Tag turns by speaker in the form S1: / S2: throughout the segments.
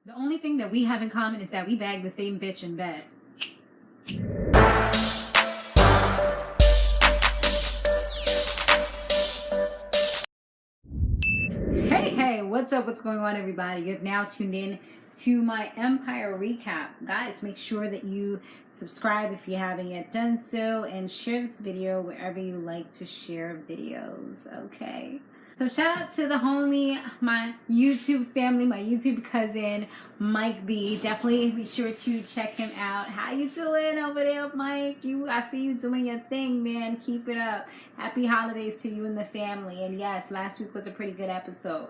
S1: The only thing that we have in common is that we bag the same bitch in bed. Hey, what's up? What's going on, everybody? You've now tuned in to my Empire recap. Guys, make sure that you subscribe if you haven't yet done so, and share this video wherever you like to share videos, okay? So shout out to the homie, my YouTube family, my YouTube cousin, Mike B. Definitely be sure to check him out. How you doing over there, Mike? I see you doing your thing, man. Keep it up. Happy holidays to you and the family. And yes, last week was a pretty good episode.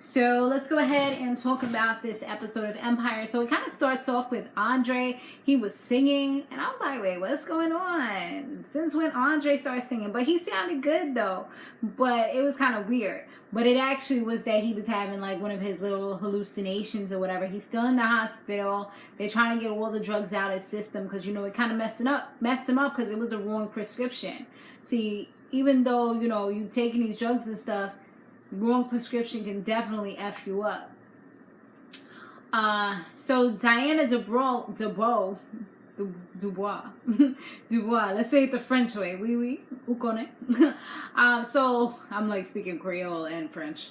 S1: So let's go ahead and talk about this episode of Empire. So it kind of starts off with Andre. He was singing, and I was like, wait, what's going on? Since when Andre started singing? But he sounded good, though. But it was kind of weird. But it actually was that he was having like one of his little hallucinations or whatever. He's still in the hospital. They're trying to get all the drugs out of his system because, you know, it kind of messed him up because it was the wrong prescription. See, even though, you know, you're taking these drugs and stuff, wrong prescription can definitely F you up. So Diane Dubois, Dubois, let's say it the French way. Oui, vous connaissez. So I'm like speaking Creole and French.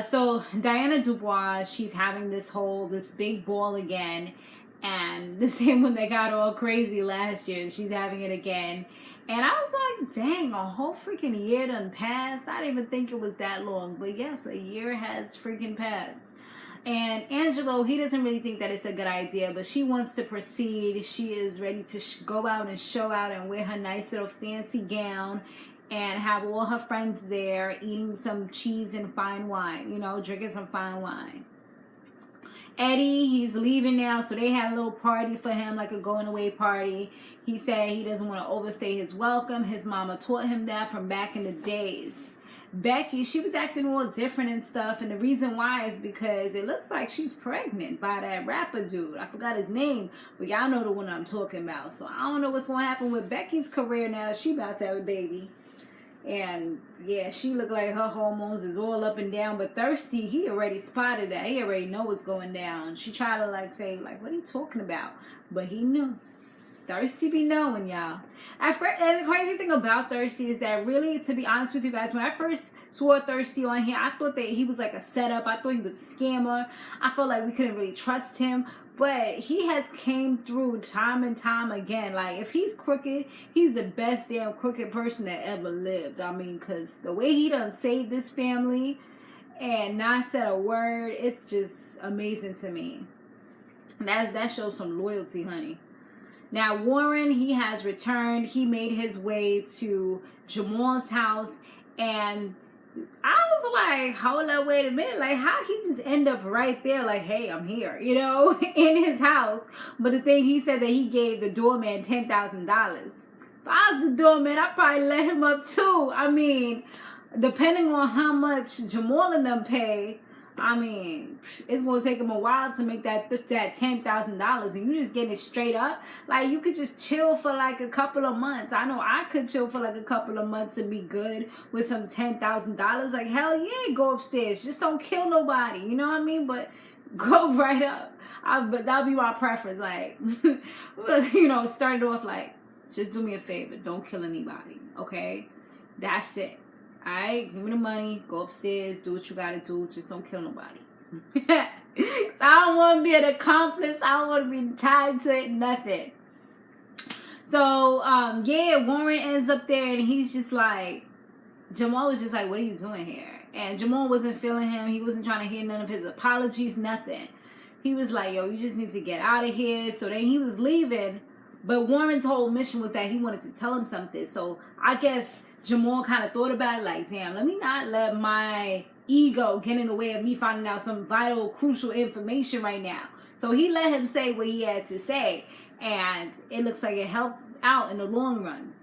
S1: So Diane Dubois, she's having this big ball again, and the same one that got all crazy last year, she's having it again. And I was like, dang, a whole freaking year done passed. I didn't even think it was that long. But yes, a year has freaking passed. And Angelo, he doesn't really think that it's a good idea, but she wants to proceed. She is ready to go out and show out and wear her nice little fancy gown and have all her friends there eating some cheese and fine wine, you know, drinking some fine wine. Eddie, he's leaving now, so they had a little party for him, like a going away party. He said he doesn't want to overstay his welcome. His mama taught him that from back in the days. Becky, she was acting all different and stuff, and the reason why is because it looks like she's pregnant by that rapper dude. I forgot his name, but y'all know the one I'm talking about. So I don't know what's going to happen with Becky's career now. She about to have a baby. And yeah, she looked like her hormones is all up and down. But Thirsty, he already spotted that. He already know what's going down. She tried to like say, like, what are you talking about? But he knew. Thirsty be knowing, y'all. And the crazy thing about Thirsty is that really, to be honest with you guys, when I first saw Thirsty on here, I thought that he was like a setup. I thought he was a scammer. I felt like we couldn't really trust him. But he has came through time and time again. Like, if he's crooked, he's the best damn crooked person that ever lived. I mean, because the way he done saved this family and not said a word, it's just amazing to me. That shows some loyalty, honey. Now, Warren, he has returned. He made his way to Jamal's house, and I was like, hold up, wait a minute. Like, how he just end up right there, like, hey, I'm here, you know, in his house. But the thing, he said that he gave the doorman $10,000. If I was the doorman, I'd probably let him up too. I mean, depending on how much Jamal and them pay, I mean, it's going to take him a while to make that $10,000, and you just get it straight up. Like, you could just chill for like a couple of months. I know I could chill for like a couple of months and be good with some $10,000. Like, hell yeah, go upstairs. Just don't kill nobody. You know what I mean? But go right up. But that'll be my preference. Like, you know, start it off like, just do me a favor. Don't kill anybody. Okay? That's it. Alright, give me the money, go upstairs, do what you gotta do, just don't kill nobody. I don't want to be an accomplice, I don't want to be tied to it, nothing. So, yeah, Warren ends up there and he's just like, Jamal was just like, what are you doing here? And Jamal wasn't feeling him, he wasn't trying to hear none of his apologies, nothing. He was like, yo, you just need to get out of here. So then he was leaving, but Warren's whole mission was that he wanted to tell him something. So I guess Jamal kind of thought about it like, damn, let me not let my ego get in the way of me finding out some vital, crucial information right now. So he let him say what he had to say, and it looks like it helped out in the long run.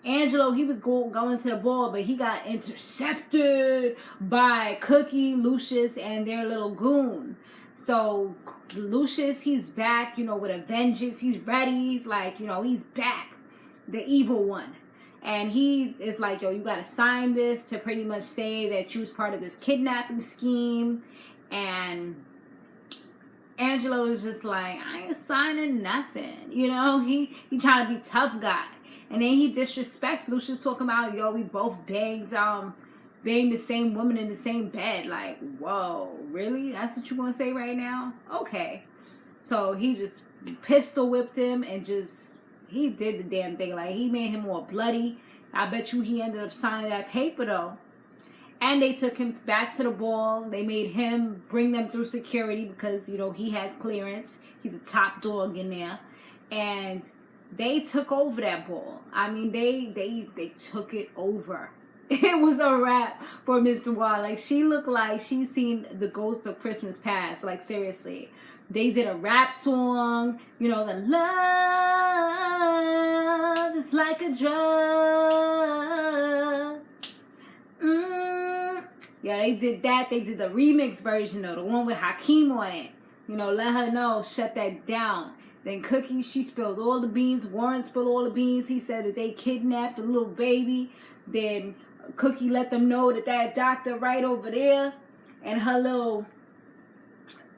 S1: Angelo, he was going to the ball, but he got intercepted by Cookie, Luscious, and their little goon. So Luscious, he's back, you know, with a vengeance. He's ready. He's like, you know, he's back, the evil one. And he is like, yo, you got to sign this to pretty much say that you was part of this kidnapping scheme. And Angelo was just like, I ain't signing nothing. You know, he trying to be tough guy. And then he disrespects Luscious, talking about, yo, we both banged the same woman in the same bed. Like, whoa, really? That's what you gonna say right now? Okay. So he just pistol whipped him and he did the damn thing. Like, he made him all bloody. I bet you he ended up signing that paper though. And they took him back to the ball. They made him bring them through security because, you know, he has clearance. He's a top dog in there. And they took over that ball. I mean, they took it over. It was a wrap for Miss Dubois. Like, she looked like she's seen the ghost of Christmas past. Like, seriously. They did a rap song. You know, the love is like a drug. Yeah, they did that. They did the remix version of the one with Hakeem on it. You know, let her know, shut that down. Then Cookie, she spilled all the beans. Warren spilled all the beans. He said that they kidnapped the little baby. Then Cookie let them know that doctor right over there and her little,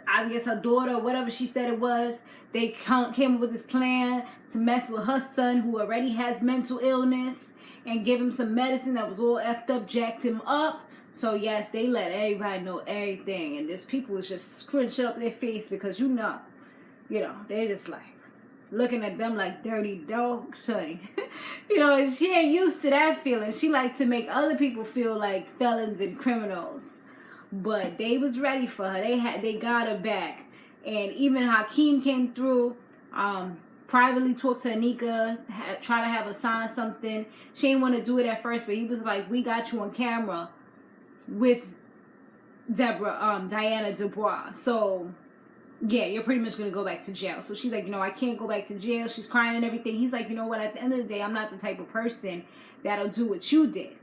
S1: I guess her daughter, whatever she said it was, they came up with this plan to mess with her son who already has mental illness and give him some medicine that was all effed up, jacked him up. So yes, they let everybody know everything, and just people was just screwing shit up their face because you know, they just like looking at them like dirty dogs, honey. You know, and she ain't used to that feeling. She likes to make other people feel like felons and criminals. But they was ready for her. They got her back. And even Hakeem came through, privately talked to Anika, try to have her sign something. She didn't want to do it at first, but he was like, we got you on camera with Diane Dubois. So yeah, you're pretty much going to go back to jail. So she's like, I can't go back to jail. She's crying and everything. He's like, you know what? At the end of the day, I'm not the type of person that'll do what you did.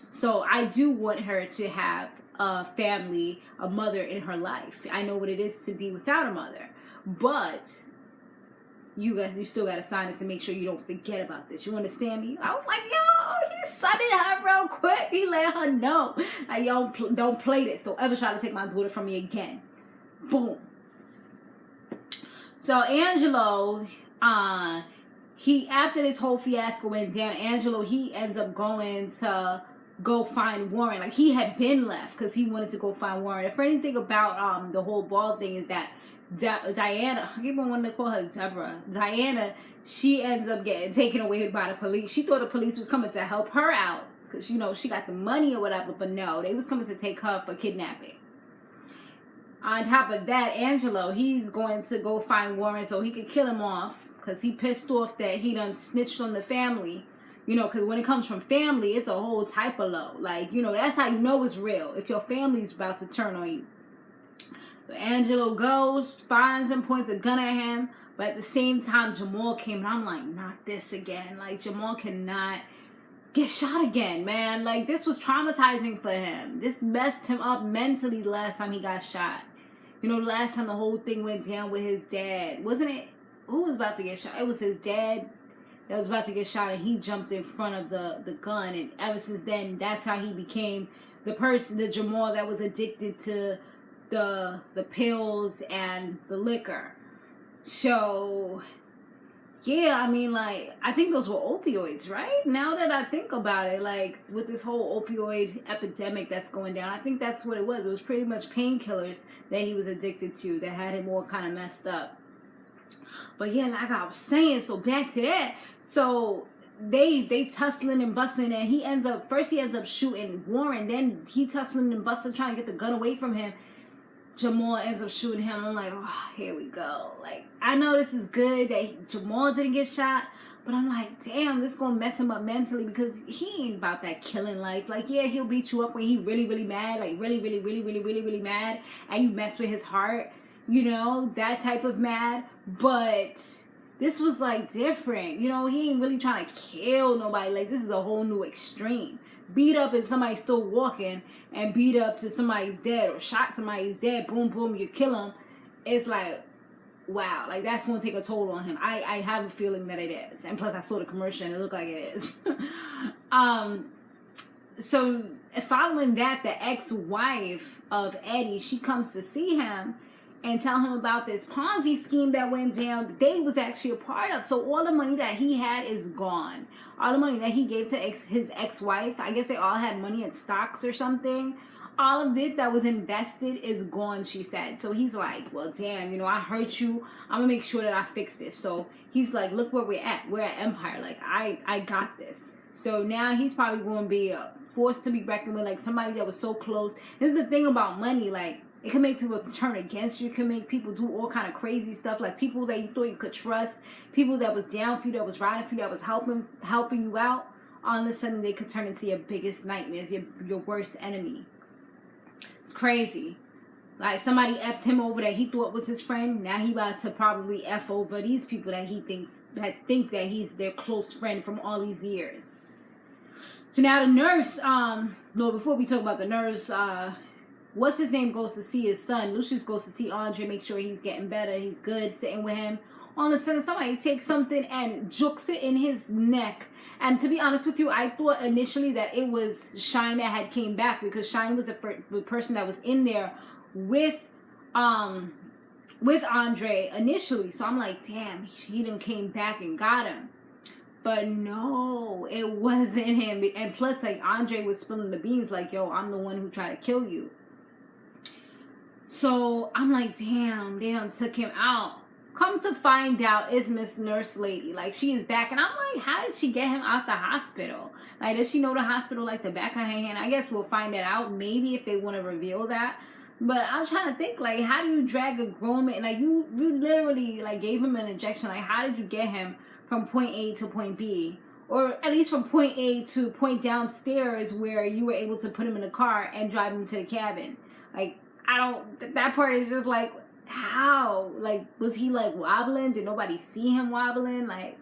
S1: So I do want her to have a family, a mother in her life. I know what it is to be without a mother. But you still got to sign this to make sure you don't forget about this. You understand me? I was like, yo, he sunning her real quick. He let her know. Like, yo, don't play this. Don't ever try to take my daughter from me again. Boom. So Angelo, after this whole fiasco went down, Angelo, he ends up going to go find Warren. Like, he had been left because he wanted to go find Warren. If anything about the whole ball thing is that Diana, I keep on wanting to call her Deborah. Diana, she ends up getting taken away by the police. She thought the police was coming to help her out because, she got the money or whatever, but no, they was coming to take her for kidnapping. On top of that, Angelo, he's going to go find Warren so he could kill him off because he pissed off that he done snitched on the family. Because when it comes from family, it's a whole type of low. Like, that's how you know it's real. If your family's about to turn on you. So Angelo goes, finds him, points a gun at him. But at the same time, Jamal came. And I'm like, not this again. Like, Jamal cannot get shot again, man. Like, this was traumatizing for him. This messed him up mentally the last time he got shot. The last time the whole thing went down with his dad. Wasn't it? Who was about to get shot? It was his dad that was about to get shot, and he jumped in front of the gun. And ever since then, that's how he became the Jamal that was addicted to the pills and the liquor. So, yeah, I mean, like, I think those were opioids, right? Now that I think about it, like, with this whole opioid epidemic that's going down, I think that's what it was. It was pretty much painkillers that he was addicted to that had him all kind of messed up. But yeah, like I was saying, so back to that. So they tussling and busting, and he ends up shooting Warren, then he tussling and busting, trying to get the gun away from him. Jamal ends up shooting him. I'm like, oh, here we go. Like, I know this is good that Jamal didn't get shot, but I'm like, damn, this is going to mess him up mentally because he ain't about that killing life. Like, yeah, he'll beat you up when he really, really mad, like really, really, really, really, really, really mad, and you mess with his heart, that type of mad. But this was like different. He ain't really trying to kill nobody. Like, this is a whole new extreme. Beat up and somebody's still walking, and beat up to somebody's dead, or shot somebody's dead, boom, boom, you kill him. It's like, wow, like, that's going to take a toll on him. I have a feeling that it is. And plus, I saw the commercial and it looked like it is. So following that, the ex-wife of Eddie, she comes to see him, and tell him about this Ponzi scheme that went down that they was actually a part of. So all the money that he had is gone. All the money that he gave to his ex-wife, I guess they all had money in stocks or something. All of it that was invested is gone, she said. So he's like, well, damn, you know, I hurt you. I'm going to make sure that I fix this. So he's like, look where we're at. We're at Empire. Like, I got this. So now he's probably going to be forced to be reckoned with, like, somebody that was so close. This is the thing about money, like, it can make people turn against you. It can make people do all kind of crazy stuff. Like people that you thought you could trust, people that was down for you, that was riding for you, that was helping you out. All of a sudden, they could turn into your biggest nightmares, your worst enemy. It's crazy. Like somebody effed him over that he thought was his friend. Now he about to probably F over these people that he think that he's their close friend from all these years. So now the nurse, no, before we talk about the nurse, what's his name goes to see his son. Luscious goes to see Andre, make sure he's getting better, he's good, sitting with him. All of a sudden, somebody takes something and jukes it in his neck. And to be honest with you, I thought initially that it was Shine that had came back, because Shine was the person that was in there with Andre initially. So I'm like, damn, he done came back and got him. But no, it wasn't him. And plus, like, Andre was spilling the beans like, yo, I'm the one who tried to kill you. So I'm like, damn, they done took him out. Come to find out, it's Miss Nurse Lady. Like, she is back. And I'm like, how did she get him out the hospital? Like, does she know the hospital like the back of her hand? I guess we'll find that out. Maybe if they want to reveal that. But I'm trying to think, like, how do you drag a grown man? Like, you literally, like, gave him an injection. Like, how did you get him from point A to point B? Or at least from point A to point downstairs where you were able to put him in a car and drive him to the cabin. Like, that part is just like, how? Like, was he like wobbling? Did nobody see him wobbling? Like,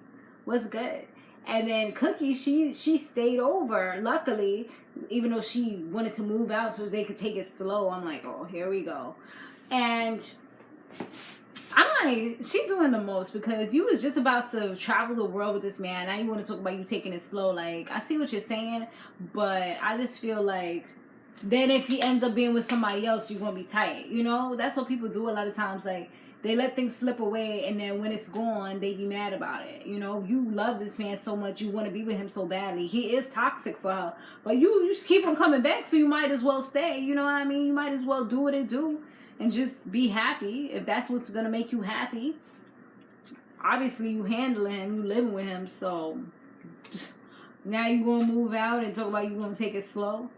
S1: what's good? And then Cookie, she stayed over, luckily, even though she wanted to move out so they could take it slow. I'm like, oh, here we go. And I'm like, she's doing the most, because you was just about to travel the world with this man. Now you want to talk about you taking it slow. Like, I see what you're saying, but I just feel like then if he ends up being with somebody else, you're going to be tight. You know, that's what people do a lot of times. Like, they let things slip away, and then when it's gone, they be mad about it. You know, you love this man so much, you want to be with him so badly. He is toxic for her, but you just keep him coming back, so you might as well stay. You know what I mean? You might as well do what it do and just be happy if that's what's going to make you happy. Obviously, you handling him, you living with him, so now you going to move out and talk about you going to take it slow.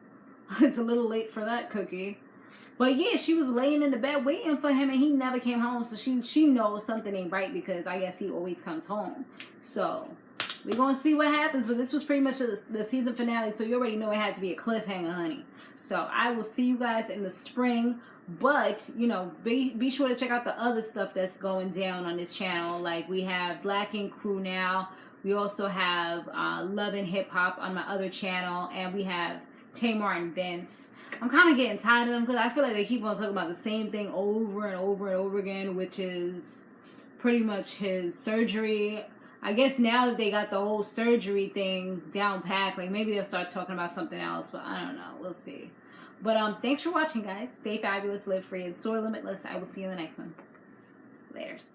S1: It's a little late for that, Cookie. But yeah, she was laying in the bed waiting for him, and he never came home. So she knows something ain't right, because I guess he always comes home. So we're going to see what happens. But this was pretty much the season finale, so you already know it had to be a cliffhanger, honey. So I will see you guys in the spring. But, you know, be sure to check out the other stuff that's going down on this channel. Like, we have Black Ink Crew now. We also have Love and Hip Hop on my other channel. And we have Tamar and Vince. I'm kind of getting tired of them, because I feel like they keep on talking about the same thing over and over and over again, which is pretty much his surgery. I guess now that they got the whole surgery thing down packed, like, maybe they'll start talking about something else, but I don't know. We'll see. But thanks for watching, guys. Stay fabulous, live free, and soar limitless. I will see you in the next one. Laters.